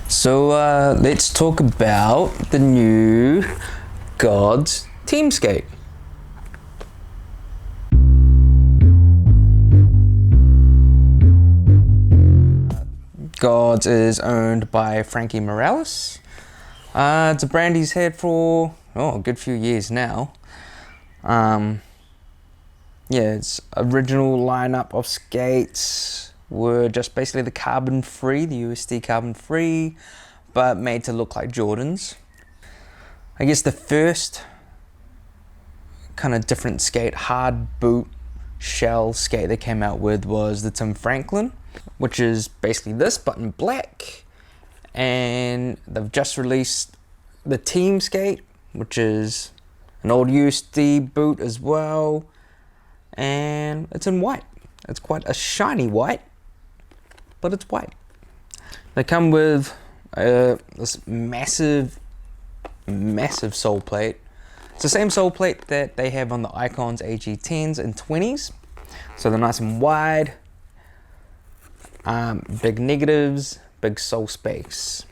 So let's talk about the new Gawds team skate. Gawds is owned by Frankie Morales. It's a brand he's had for a good few years now. Yeah, its original lineup of skates were just basically the carbon free, the USD carbon free, but made to look like Jordans. I guess the first kind of different skate, hard boot shell skate they came out with was the Tim Franklin, which is basically this but in black. And they've just released the team skate, which is an old USD boot as well, and it's in white. It's quite a shiny white, but it's white. They come with this massive sole plate. It's the same sole plate that they have on the Icons AG10s and 20s. So they're nice and wide, big negatives, big sole space.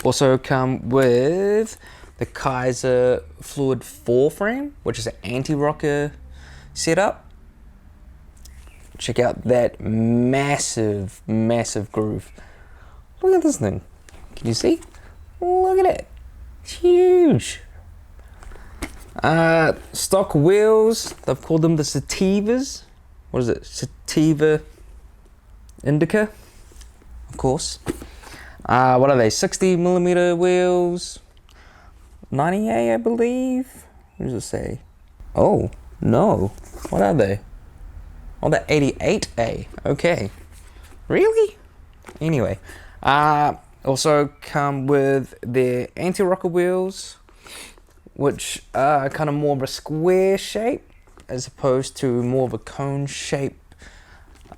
Also come with the Kizer Fluid 4 frame, which is an anti-rocker setup. Check out that massive groove. Look at this thing. Can you see? Look at it. It's huge. Stock wheels, they've called them the Sativas. What is it? Sativa Indica, of course. What are they? 60mm wheels. 90A, I believe. What does it say? Oh, no. What are they? Oh, they're 88A. Okay. Really? Anyway. Also come with their anti-rocker wheels, which are kind of more of a square shape as opposed to more of a cone shape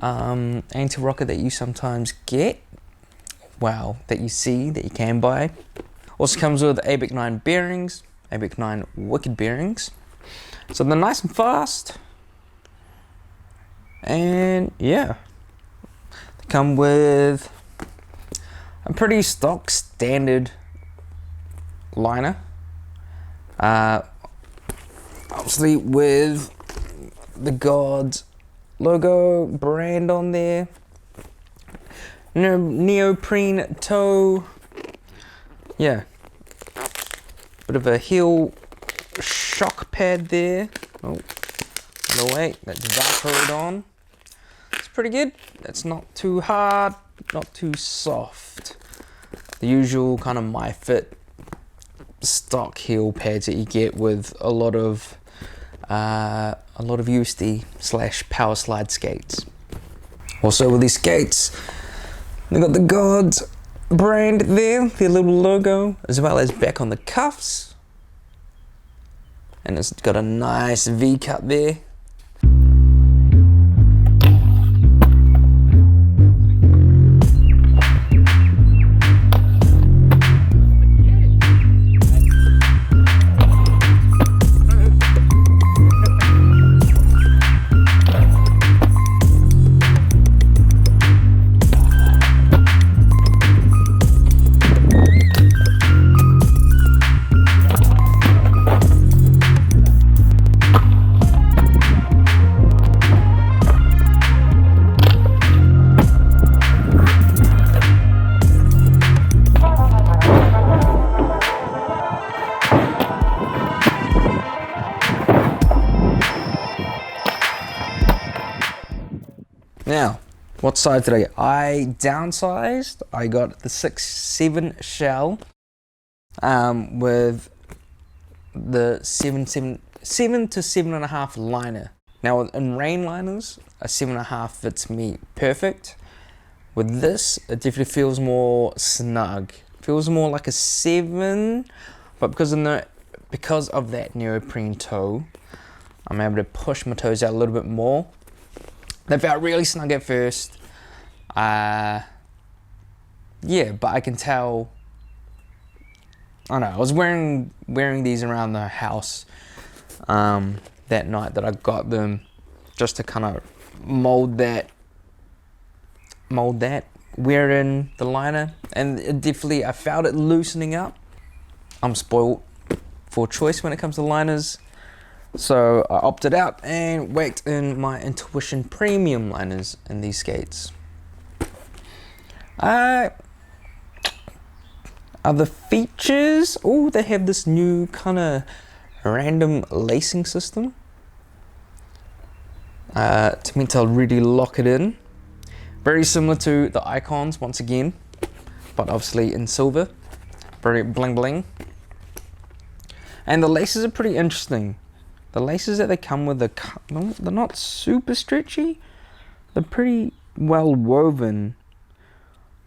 anti-rocker that you sometimes get. Wow, that you see, that you can buy. Also comes with Abec 9 bearings, Abec 9 wicked bearings. So they're nice and fast. And yeah, they come with a pretty stock standard liner. Obviously with the Gawds logo brand on there. Neoprene toe. Yeah. Bit of a heel shock pad there. Oh, no wait, that's Velcroed on. It's pretty good. It's not too hard, not too soft. The usual kind of MyFit stock heel pads that you get with a lot of USD / power slide skates. Also with these skates, they got the Gawds brand there, their little logo, as well as back on the cuffs. And it's got a nice V cut there. Now, what size did I get? I downsized. I got the 6'7" shell with the 7 to 7.5 liner. Now, in rain liners, a 7.5 fits me perfect. With this, it definitely feels more snug. Feels more like a 7, but because of that neoprene toe, I'm able to push my toes out a little bit more. They felt really snug at first. Yeah, but I can tell. I don't know. I was wearing these around the house that night that I got them, just to kind of mold that wearing the liner, and I felt it loosening up. I'm spoiled for choice when it comes to liners, so I opted out and whacked in my Intuition Premium liners in these skates. Other features, they have this new kind of random lacing system to mean to really lock it in. Very similar to the Icons once again, but obviously in silver. Very bling bling. And the laces are pretty interesting. The laces that they come with, they're not super stretchy. They're pretty well woven,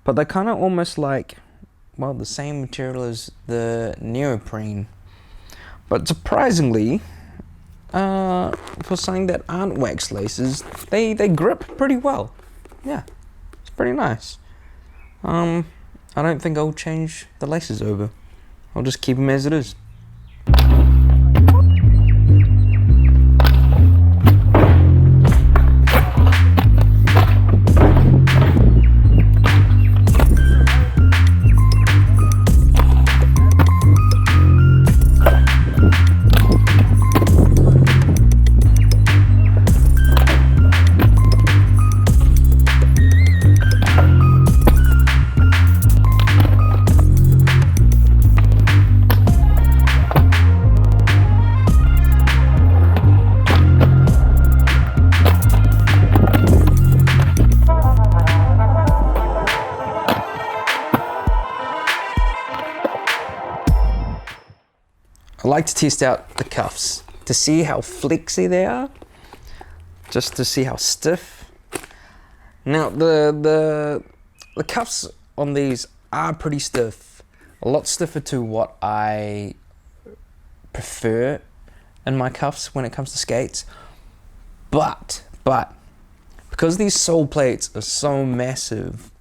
but they're kind of almost like, well, the same material as the neoprene. But surprisingly, for something that aren't wax laces, they grip pretty well. Yeah, it's pretty nice. I don't think I'll change the laces over. I'll just keep them as it is. I like to test out the cuffs to see how flexy they are, just to see how stiff. Now the cuffs on these are pretty stiff, a lot stiffer to what I prefer in my cuffs when it comes to skates. But because these sole plates are so massive,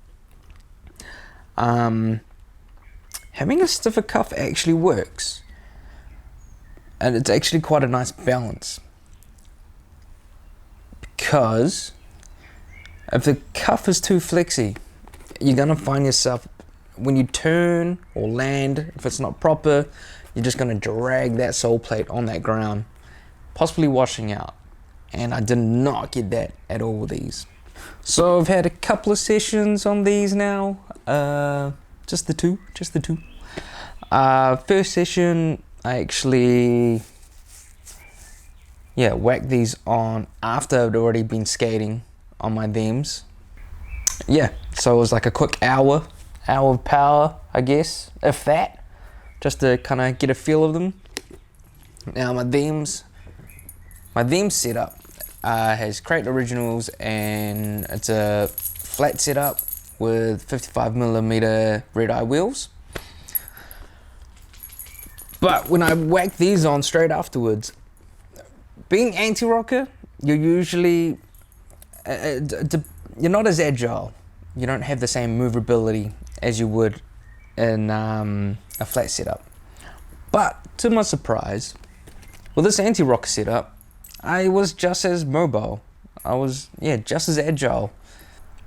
having a stiffer cuff actually works. And it's actually quite a nice balance, because if the cuff is too flexy, you're gonna find yourself, when you turn or land, if it's not proper, you're just gonna drag that sole plate on that ground, possibly washing out. And I did not get that at all with these. So I've had a couple of sessions on these now, just the two. First session, I actually, whacked these on after I'd already been skating on my themes. Yeah, so it was like a quick hour of power, I guess, if that, just to kind of get a feel of them. Now my theme setup has Crate Originals, and it's a flat setup with 55mm red eye wheels. But when I whack these on straight afterwards, being anti-rocker, you're usually, you're not as agile. You don't have the same maneuverability as you would in a flat setup. But to my surprise, with this anti-rocker setup, I was just as mobile. I was, just as agile,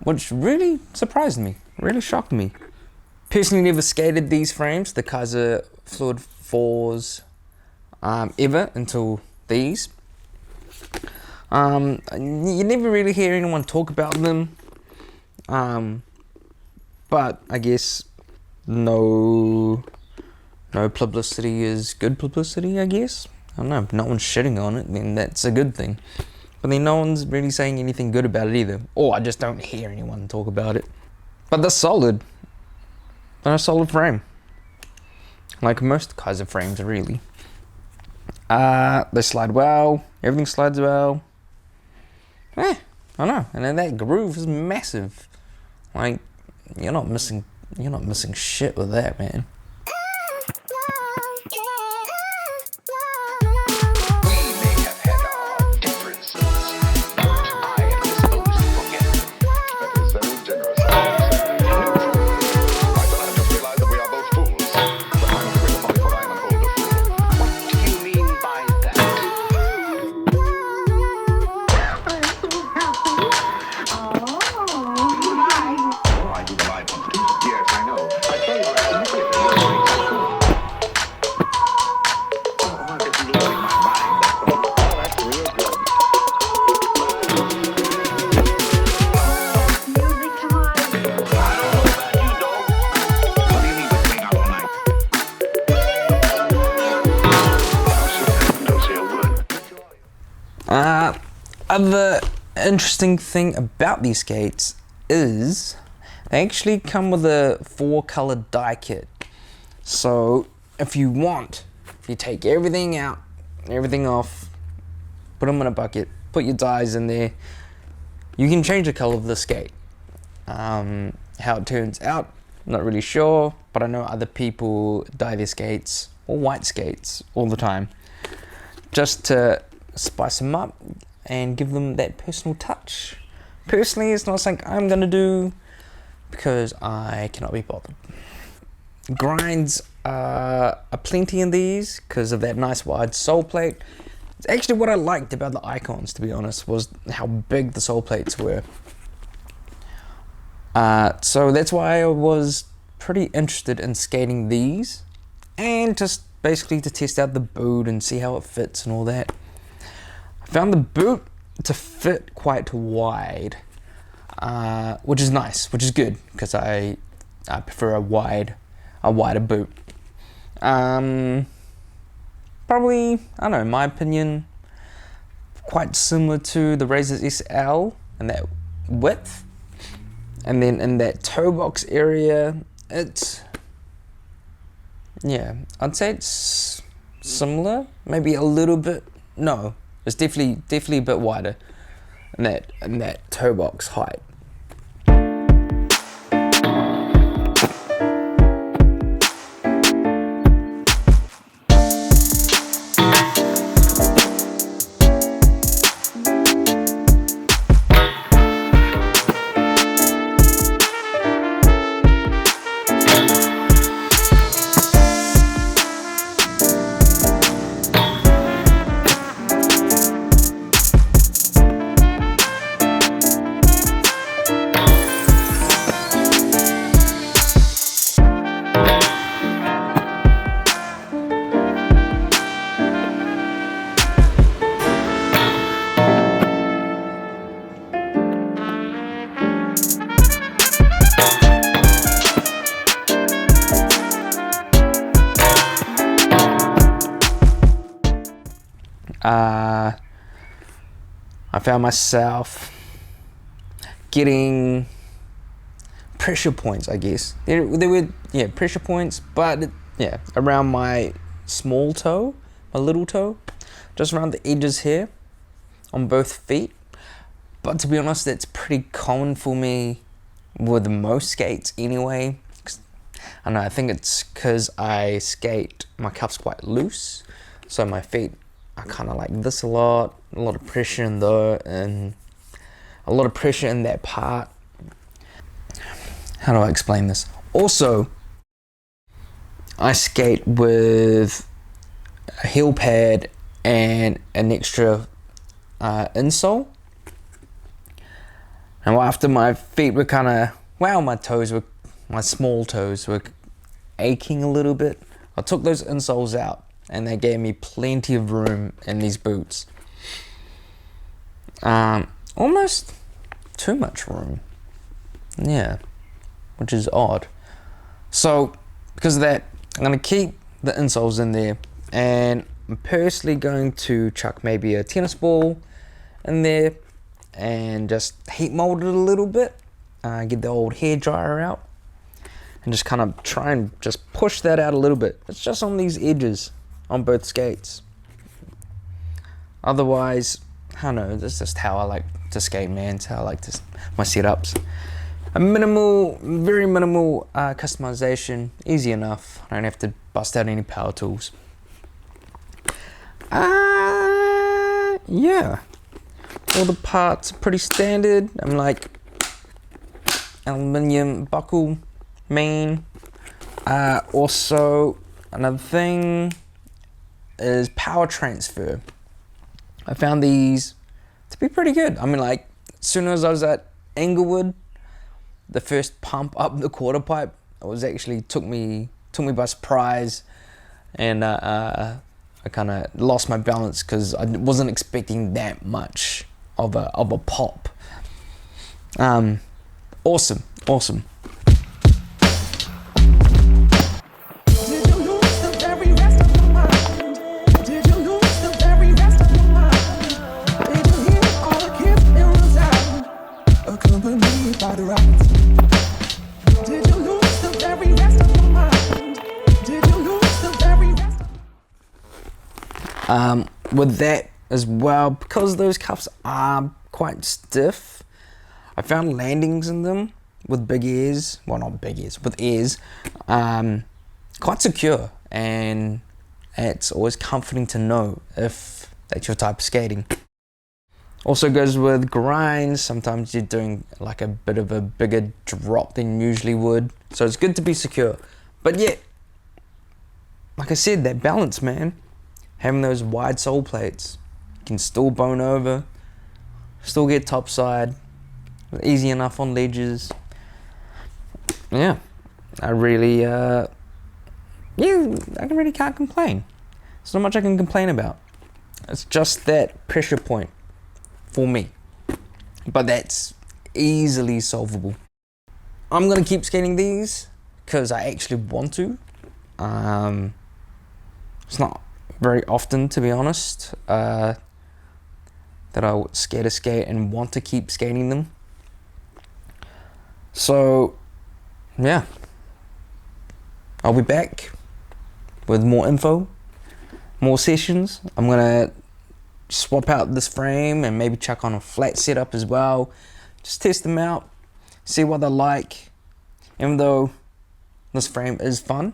which really surprised me, really shocked me. Personally never skated these frames, the Kizer Fluid 4s, ever until these. You never really hear anyone talk about them, but I guess no publicity is good publicity, I guess. I don't know, if no one's shitting on it, then that's a good thing. But then no one's really saying anything good about it either, or I just don't hear anyone talk about it. But they're solid. They're a solid frame, like most Kizer frames, really. They slide well, everything slides well. I don't know, and then that groove is massive. Like, you're not missing shit with that, man. other interesting thing about these skates is they actually come with a 4-color die kit. So if you take everything out, everything off, put them in a bucket, put your dies in there, you can change the color of the skate. How it turns out, not really sure, but I know other people dye their skates, or white skates, all the time, just to spice them up and give them that personal touch. Personally, it's not something I'm gonna do because I cannot be bothered. Grinds are plenty in these because of that nice wide sole plate. It's actually what I liked about the Icons, to be honest, was how big the sole plates were. So that's why I was pretty interested in skating these, and just basically to test out the boot and see how it fits and all that. I found the boot to fit quite wide, which is nice, which is good, because I prefer a wider boot. Probably, I don't know, in my opinion, quite similar to the Razors SL in that width. And then in that toe box area, I'd say it's similar, maybe a little bit. No, it's definitely a bit wider in that toe box height. I found myself getting pressure points, I guess. They were pressure points, but around my small toe, my little toe, just around the edges here on both feet. But to be honest, that's pretty common for me with most skates anyway. I don't know, I think it's because I skate, my cuff's quite loose, so my feet are kind of like this a lot of pressure in there, and a lot of pressure in that part. How do I explain this? Also, I skate with a heel pad and an extra insole. And after my feet were my small toes were aching a little bit, I took those insoles out, and they gave me plenty of room in these boots. Almost too much room. Yeah, which is odd. So, because of that, I'm going to keep the insoles in there, and I'm personally going to chuck maybe a tennis ball in there and just heat mold it a little bit, get the old hair dryer out, and just kind of try and just push that out a little bit. It's just on these edges on both skates. Otherwise, I don't know, that's just how I like to skate, man. It's how I like my setups. Very minimal customization, easy enough. I don't have to bust out any power tools. Yeah, all the parts are pretty standard. I'm like aluminium buckle main. Also, another thing is power transfer. I found these to be pretty good. I mean, like, as soon as I was at Inglewood, the first pump up the quarter pipe, it was actually took me by surprise, and I kind of lost my balance because I wasn't expecting that much of a pop. Awesome. Did you lose the very rest of your mind? Did you hear all the With that as well, because those cuffs are quite stiff, I found landings in them with big ears, well not big ears, with ears, quite secure, and it's always comforting to know if that's your type of skating. Also goes with grinds. Sometimes you're doing like a bit of a bigger drop than you usually would, so it's good to be secure. But yeah, like I said, that balance, man. Having those wide sole plates, you can still bone over, still get topside, easy enough on ledges. Yeah, I really, I really can't complain. There's not much I can complain about. It's just that pressure point for me, but that's easily solvable. I'm gonna keep skating these because I actually want to. It's not very often, to be honest, that I skate a skate and want to keep skating them. So yeah, I'll be back with more info, more sessions. I'm gonna swap out this frame and maybe chuck on a flat setup as well. Just test them out, see what they're like. Even though this frame is fun,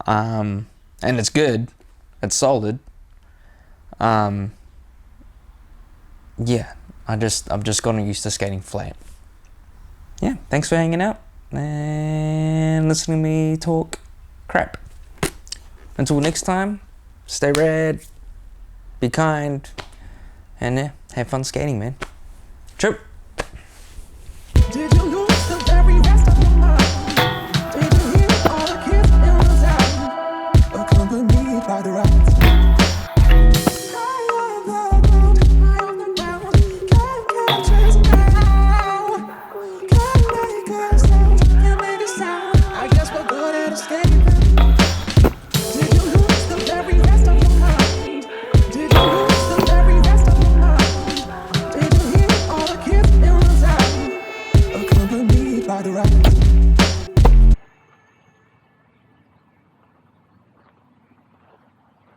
and it's good, it's solid. Yeah, I've just gotten used to skating flat. Yeah, thanks for hanging out and listening to me talk crap. Until next time, stay rad, be kind, and yeah, have fun skating, man. Ciao.